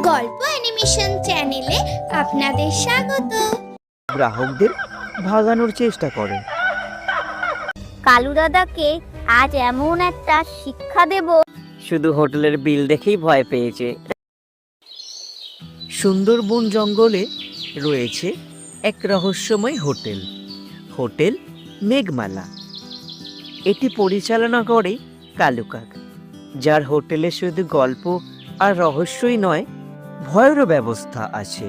গল্প অ্যানিমেশন চ্যানেলে আপনাদের স্বাগত। গ্রাহকদের ভাগানোর চেষ্টা করে। কালু দাদাকে আজ এমন একটা শিক্ষা দেব, শুধু হোটেলের বিল দেখেই ভয় পেয়েছে। সুন্দরবন জঙ্গলে রয়েছে এক রহস্যময় হোটেল, হোটেল মেঘমালা। এটি পরিচালনা করে কালু কাক, যার হোটেলে শুধু গল্প আর রহস্যই নয়, ভয়েরও ব্যবস্থা আছে।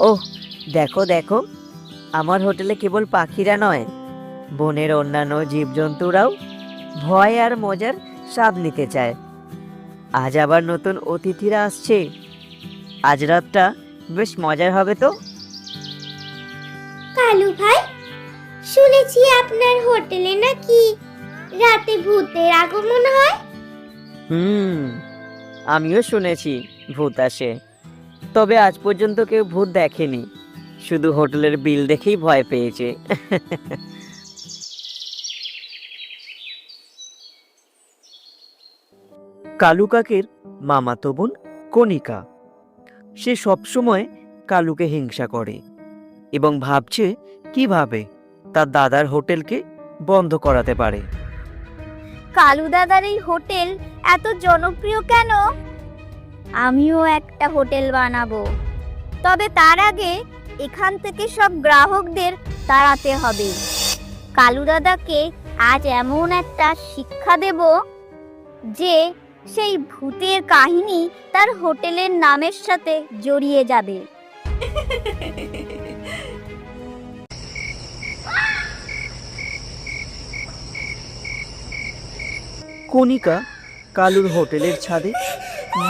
ওহ, দেখো দেখো, আমার হোটেলে কেবল পাখিরা নয়, বনের অন্যান্য জীবজন্তুরাও ভয় আর মজার স্বাদ নিতে চায়। আজ আবার নতুন অতিথিরা আসছে। আজ রাতটা বেশ মজার হবে তো। কালু ভাই, শুনেছি আপনার হোটেলে নাকি রাতে ভূতের আগমন হয়। আমিও শুনেছি ভূত আসে, তবে আজ পর্যন্ত কেউ ভূত দেখেনি, শুধু হোটেলের বিল দেখেই ভয় পেয়েছে। কালু কাকের মামাতো বোন কণিকা, সে সবসময় কালুকে হিংসা করে এবং ভাবছে কিভাবে তার দাদার হোটেলকে বন্ধ করাতে পারে। কালু দাদার এই হোটেল এত জনপ্রিয় কেন? আমিও একটা হোটেল বানাবো, তবে তার আগে এখান থেকে সব গ্রাহকদের তাড়াতে হবে। কালু দাদাকে আজ এমন একটা শিক্ষা দেব যে সেই ভূতের কাহিনী তার হোটেলের নামের সাথে জড়িয়ে যাবে। কণিকা কালুর হোটেলের ছাদে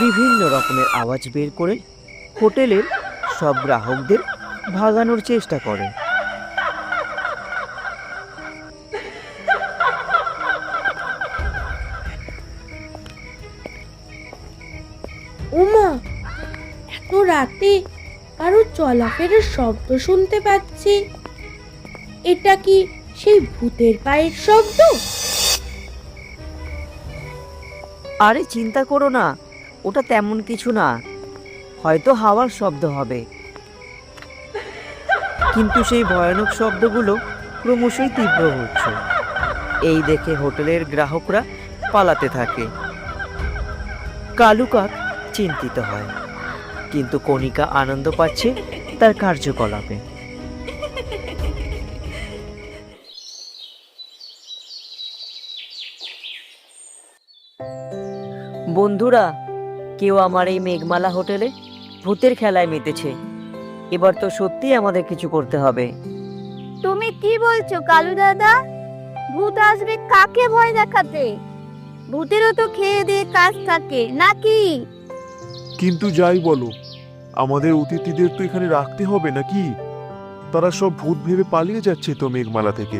বিভিন্ন রকমের আওয়াজ বের করে হোটেলের সব গ্রাহকদের ভাগানোর চেষ্টা করে। ওমা, এত রাতে কারো চলাফেরার শব্দ শুনতে পাচ্ছি। এটা কি সেই ভূতের পায়ের শব্দ? আরে চিন্তা করো না, ওটা তেমন কিছু না, হয়তো হাওয়ার শব্দ হবে। কিন্তু সেই ভয়ানক শব্দগুলো ক্রমশই তীব্র হচ্ছে। এই দেখে হোটেলের গ্রাহকরা পালাতে থাকে। কালু কাক চিন্তিত হয়, কিন্তু কণিকা আনন্দ পাচ্ছে তার কার্যকলাপে। বন্ধুরা, কেউ আমার এই মেঘমালা হোটেলে ভূতের খেলায় মেতেছে। এবার তো সত্যি আমাদের কিছু করতে হবে। তুমি কি বলছো কালু দাদা? ভূত আসবে কাকে ভয় দেখাতে? ভূতেরও তো খেয়ে দিয়ে কাজ থাকে নাকি? কিন্তু যাই বলো, আমাদের অতিথিদের তো এখানে রাখতে হবে নাকি? তারা সব ভূত ভেবে পালিয়ে যাচ্ছে তো মেঘমালা থেকে।